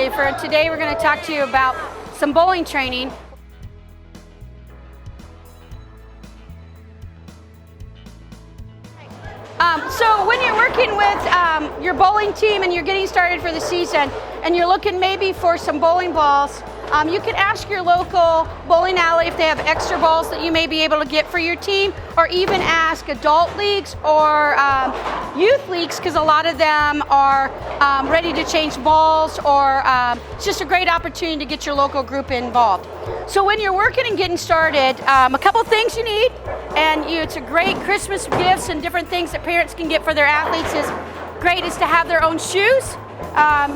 Schaefer, and today we're going to talk to you about some bowling training. So when you're working with your bowling team and you're getting started for the season and you're looking maybe for some bowling balls, you can ask your local bowling alley if they have extra balls that you may be able to get for your team, or even ask adult leagues or youth leagues, because a lot of them are ready to change balls, or it's just a great opportunity to get your local group involved. So when you're working and getting started, a couple things you need, and it's a great Christmas gifts and different things that parents can get for their athletes is great is to have their own shoes.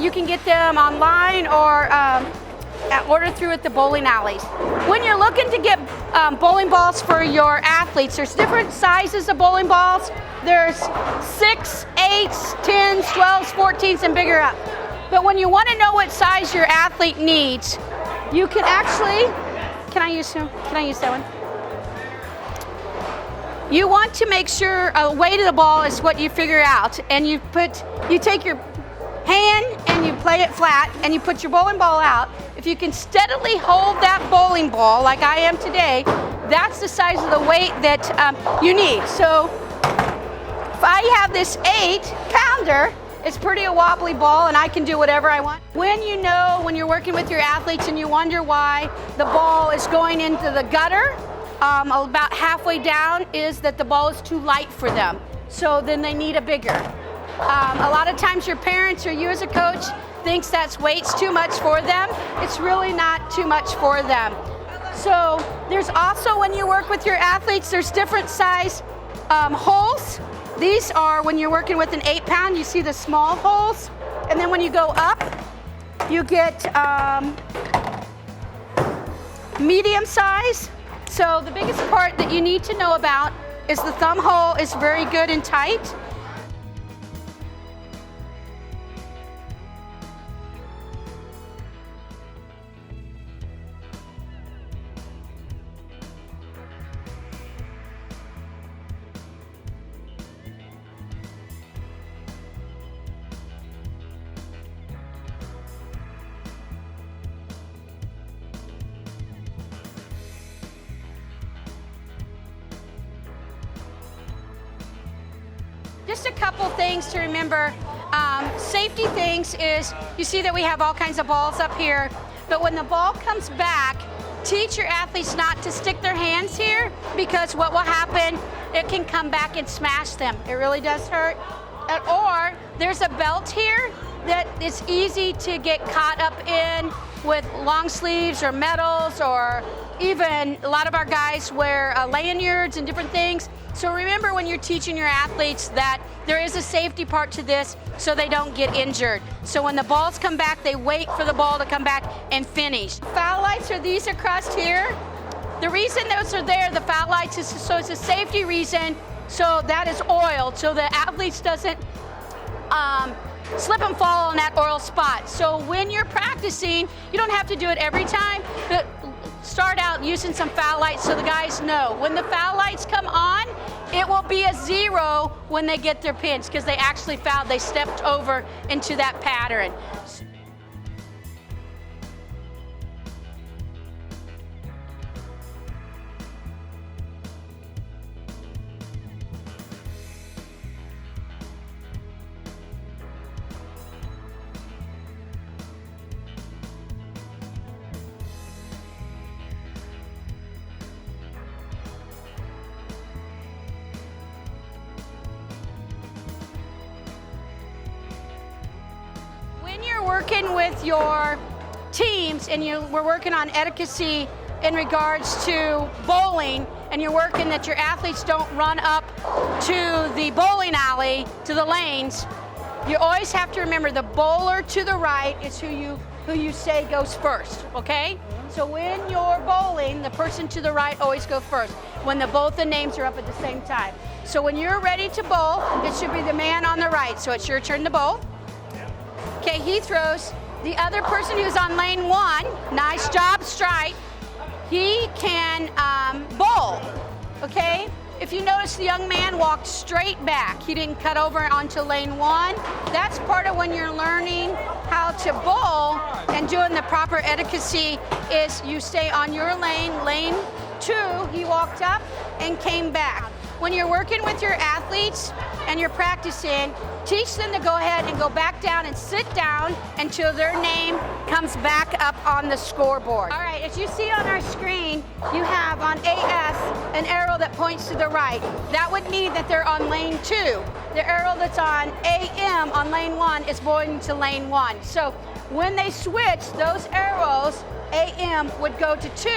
You can get them online or order through at the bowling alleys. When you're looking to get bowling balls for your athletes, there's different sizes of bowling balls. There's 6, 8s, 10s, 12s, 14s, and bigger up. But when you want to know what size your athlete needs, you can actually, can I use that one? You want to make sure weight of the ball is what you figure out, and you take your hand and you play it flat and you put your bowling ball out. If you can steadily hold that bowling ball like I am today, that's the size of the weight that you need. So if I have this 8-pounder, it's pretty a wobbly ball and I can do whatever I want. When you're working with your athletes and you wonder why the ball is going into the gutter, about halfway down is that the ball is too light for them. So then they need a bigger. A lot of times your parents or you as a coach thinks that's weight's too much for them. It's really not too much for them. So there's also, when you work with your athletes, there's different size holes. These are when you're working with an 8-pound, you see the small holes. And then when you go up, you get medium size. So the biggest part that you need to know about is the thumb hole is very good and tight. Just a couple things to remember. Safety things is, you see that we have all kinds of balls up here, but when the ball comes back, teach your athletes not to stick their hands here, because what will happen, it can come back and smash them. It really does hurt. Or there's a belt here that is easy to get caught up in with long sleeves or medals, or even a lot of our guys wear lanyards and different things. So remember when you're teaching your athletes that there is a safety part to this so they don't get injured. So when the balls come back, they wait for the ball to come back and finish. Foul lights are these across here. The reason those are there, the foul lights, is so it's a safety reason. So that is oiled, so the athletes doesn't slip and fall on that oil spot. So when you're practicing, you don't have to do it every time, but start out using some foul lights so the guys know. When the foul lights come on, it will be a 0 when they get their pins, because they actually fouled, they stepped over into that pattern. When you're working with your teams and we're working on etiquette in regards to bowling, and you're working that your athletes don't run up to the bowling alley, to the lanes, you always have to remember the bowler to the right is who you say goes first, okay? So when you're bowling, the person to the right always go first, when both the names are up at the same time. So when you're ready to bowl, it should be the man on the right, so it's your turn to bowl. Okay, he throws. The other person who's on lane 1, nice job, strike, he can bowl, okay? If you notice, the young man walked straight back. He didn't cut over onto lane 1. That's part of when you're learning how to bowl and doing the proper etiquette is you stay on your lane. Lane 2, he walked up and came back. When you're working with your athletes and you're practicing, teach them to go ahead and go back down and sit down until their name comes back up on the scoreboard. All right, as you see on our screen, you have on AS an arrow that points to the right. That would mean that they're on lane 2. The arrow that's on AM on lane 1 is going to lane 1. So when they switch, those arrows, AM would go to 2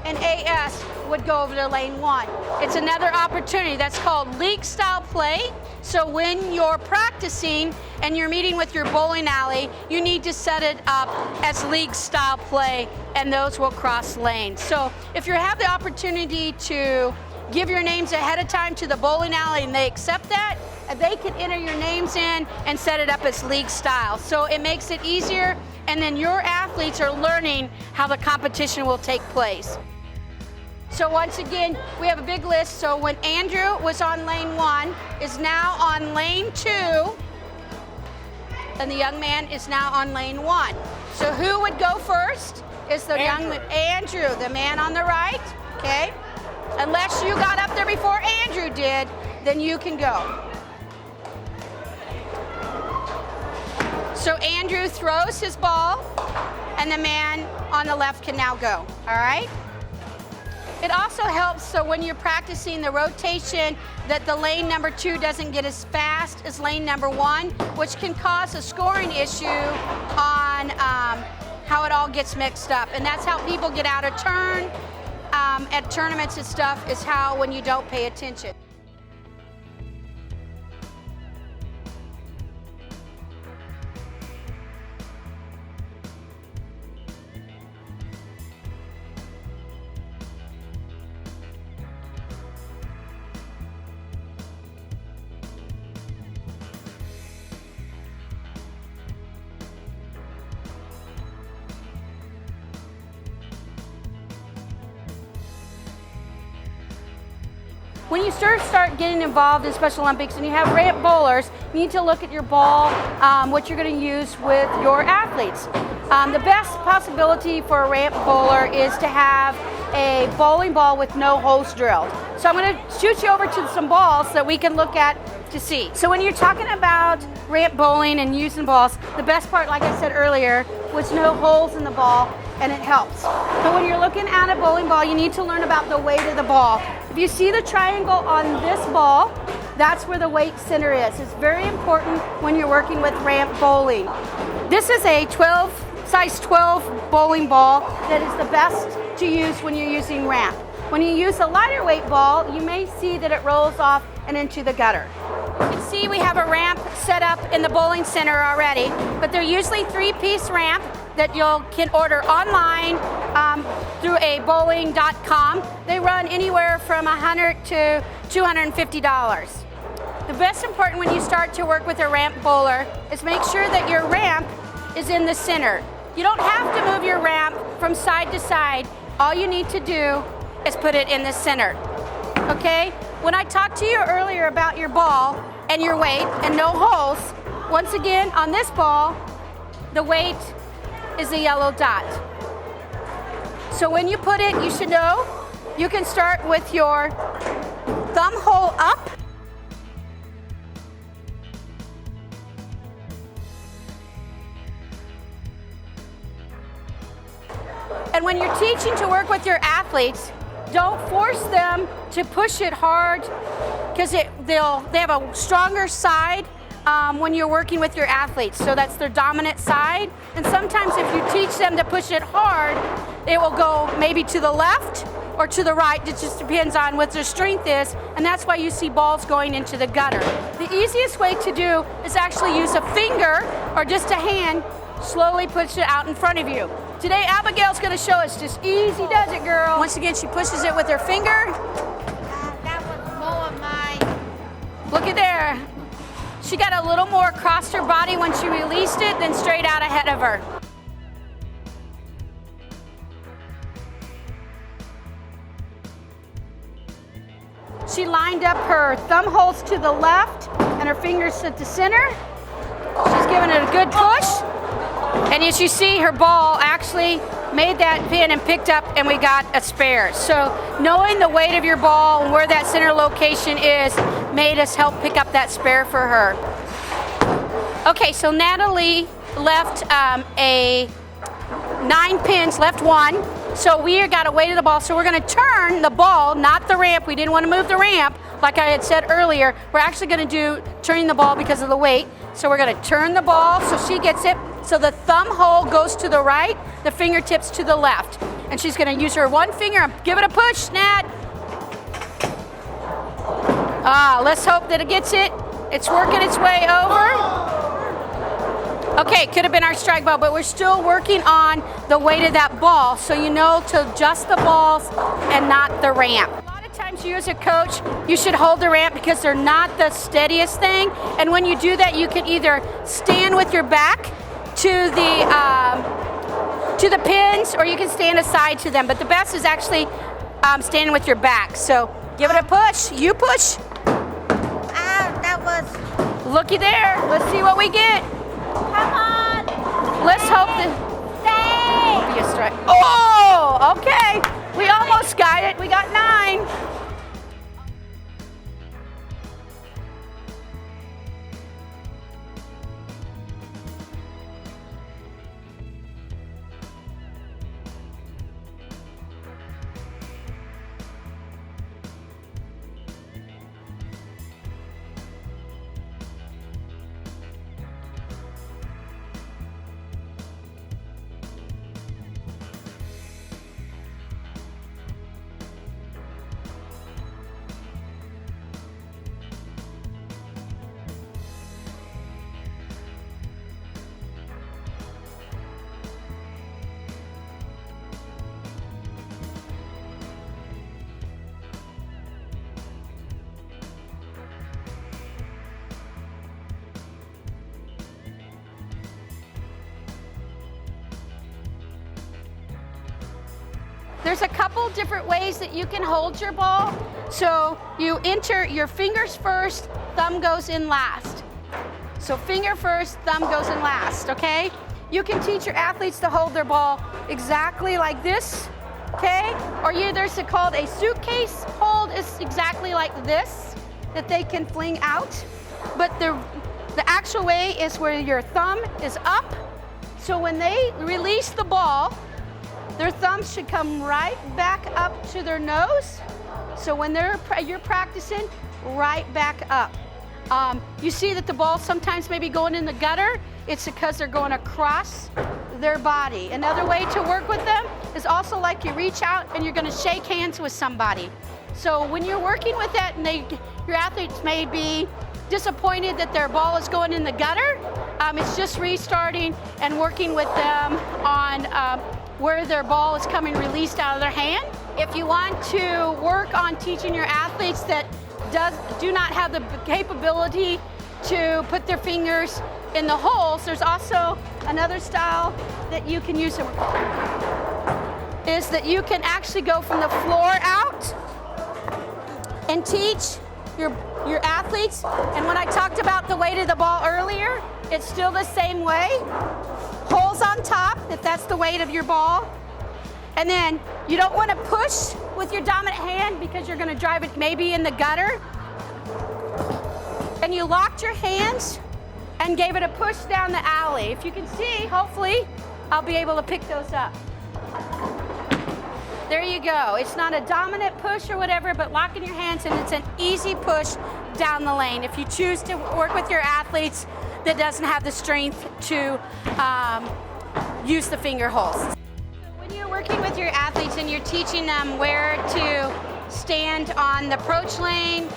and AS would go over to lane 1. It's another opportunity. That's called league style play. So when you're practicing and you're meeting with your bowling alley, you need to set it up as league style play, and those will cross lanes. So if you have the opportunity to give your names ahead of time to the bowling alley and they accept that, they can enter your names in and set it up as league style. So it makes it easier, and then your athletes are learning how the competition will take place. So once again, we have a big list. So when Andrew was on lane 1, is now on lane 2, and the young man is now on lane 1. So who would go first? Is the Andrew, the man on the right, okay? Unless you got up there before Andrew did, then you can go. So Andrew throws his ball, and the man on the left can now go, all right? It also helps so when you're practicing the rotation that the lane number 2 doesn't get as fast as lane number 1, which can cause a scoring issue on how it all gets mixed up. And that's how people get out of turn at tournaments and stuff, is how when you don't pay attention. When you start getting involved in Special Olympics and you have ramp bowlers, you need to look at your ball, what you're going to use with your athletes. The best possibility for a ramp bowler is to have a bowling ball with no holes drilled. So I'm going to shoot you over to some balls that we can look at to see. So when you're talking about ramp bowling and using balls, the best part, like I said earlier, was no holes in the ball, and it helps. But when you're looking at a bowling ball, you need to learn about the weight of the ball. If you see the triangle on this ball, that's where the weight center is. It's very important when you're working with ramp bowling. This is a size 12 bowling ball that is the best to use when you're using ramp. When you use a lighter weight ball, you may see that it rolls off and into the gutter. You can see we have a ramp set up in the bowling center already, but they're usually 3-piece ramp that you can order online through a bowling.com. They run anywhere from $100 to $250. The best important when you start to work with a ramp bowler is make sure that your ramp is in the center. You don't have to move your ramp from side to side. All you need to do is put it in the center, okay? When I talked to you earlier about your ball and your weight and no holes, once again, on this ball, the weight is a yellow dot. So when you put it, you should know, you can start with your thumb hole up. And when you're teaching to work with your athletes, don't force them to push it hard, because they have a stronger side when you're working with your athletes. So that's their dominant side. And sometimes if you teach them to push it hard, it will go maybe to the left or to the right. It just depends on what their strength is. And that's why you see balls going into the gutter. The easiest way to do is actually use a finger or just a hand, slowly push it out in front of you. Today, Abigail's going to show us just easy does it, girl. Once again, she pushes it with her finger. That was more of mine. Look at there. She got a little more across her body when she released it than straight out ahead of her. she lined up her thumb holes to the left and her fingers at the center. She's giving it a good push. And as you see, her ball actually made that pin and picked up, and we got a spare. So knowing the weight of your ball and where that center location is made us help pick up that spare for her. Okay, so Natalie left 9 pins, left 1. So we got a weight of the ball, so we're gonna turn the ball, not the ramp. We didn't want to move the ramp, like I had said earlier. We're actually gonna do turning the ball because of the weight. So we're gonna turn the ball so she gets it. So the thumb hole goes to the right, the fingertips to the left. And she's gonna use her one finger and give it a push, Nat. Let's hope that it gets it. It's working its way over. Okay, could have been our strike ball, but we're still working on the weight of that ball, so you know to adjust the balls and not the ramp. A lot of times you as a coach, you should hold the ramp because they're not the steadiest thing, and when you do that, you can either stand with your back to the pins, or you can stand aside to them, but the best is actually standing with your back. So give it a push. You push. That was... Looky there. Let's see what we get. Come on. Let's hope that... Stay. Be a strike. Oh, okay. We almost got it. We got 9. There's a couple different ways that you can hold your ball. So you enter your fingers first, thumb goes in last. So finger first, thumb goes in last, okay? You can teach your athletes to hold their ball exactly like this, okay? Or there's called a suitcase hold is exactly like this that they can fling out. But the actual way is where your thumb is up. So when they release the ball, their thumbs should come right back up to their nose. So when you're practicing, right back up. You see that the ball sometimes may be going in the gutter. It's because they're going across their body. Another way to work with them is also like you reach out and you're going to shake hands with somebody. So when you're working with that and your athletes may be disappointed that their ball is going in the gutter, it's just restarting and working with them on where their ball is coming released out of their hand. If you want to work on teaching your athletes that do not have the capability to put their fingers in the holes, there's also another style that you can use, is that you can actually go from the floor out and teach your athletes. And when I talked about the weight of the ball earlier, it's still the same way. Holes on top, if that's the weight of your ball. And then you don't want to push with your dominant hand because you're going to drive it maybe in the gutter. And you locked your hands and gave it a push down the alley. If you can see, hopefully, I'll be able to pick those up. There you go. It's not a dominant push or whatever, but locking your hands and it's an easy push down the lane. If you choose to work with your athletes that doesn't have the strength to use the finger holes. When you're working with your athletes and you're teaching them where to stand on the approach lane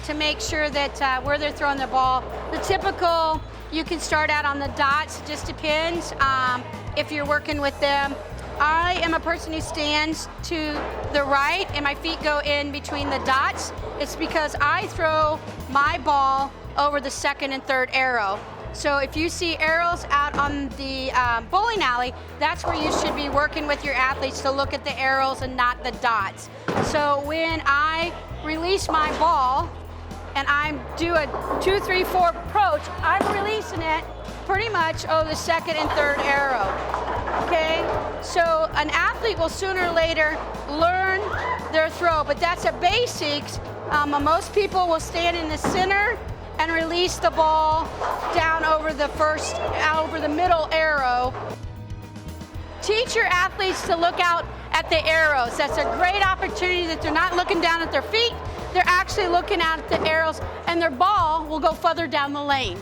to make sure that where they're throwing the ball, the typical, you can start out on the dots, just depends if you're working with them. I am a person who stands to the right and my feet go in between the dots. It's because I throw my ball over the second and third arrow. So if you see arrows out on the bowling alley, that's where you should be working with your athletes to look at the arrows and not the dots. So when I release my ball and I do a 2, 3, 4 approach, I'm releasing it pretty much the second and third arrow. Okay, so an athlete will sooner or later learn their throw, but that's a basics. Most people will stand in the center and release the ball down over the middle arrow. Teach your athletes to look out at the arrows. That's a great opportunity that they're not looking down at their feet, they're actually looking out at the arrows, and their ball will go further down the lane.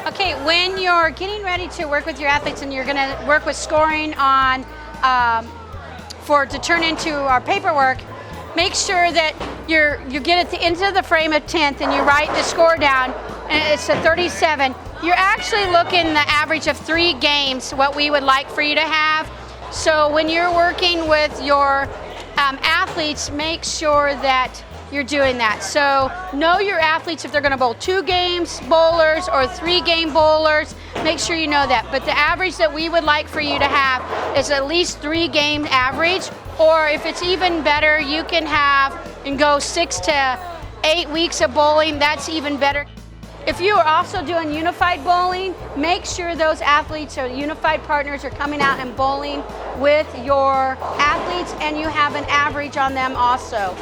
Okay, when you're getting ready to work with your athletes and you're going to work with scoring on to turn into our paperwork, make sure that you get at the end of the frame of 10th and you write the score down, and it's a 37. You're actually looking the average of 3 games, what we would like for you to have. So when you're working with your athletes, make sure that you're doing that. So know your athletes if they're going to bowl 2 games bowlers or 3-game bowlers. Make sure you know that. But the average that we would like for you to have is at least 3-game average, or if it's even better, you can have and go 6 to 8 weeks of bowling. That's even better. If you are also doing unified bowling, make sure those athletes or unified partners are coming out and bowling with your athletes, and you have an average on them also.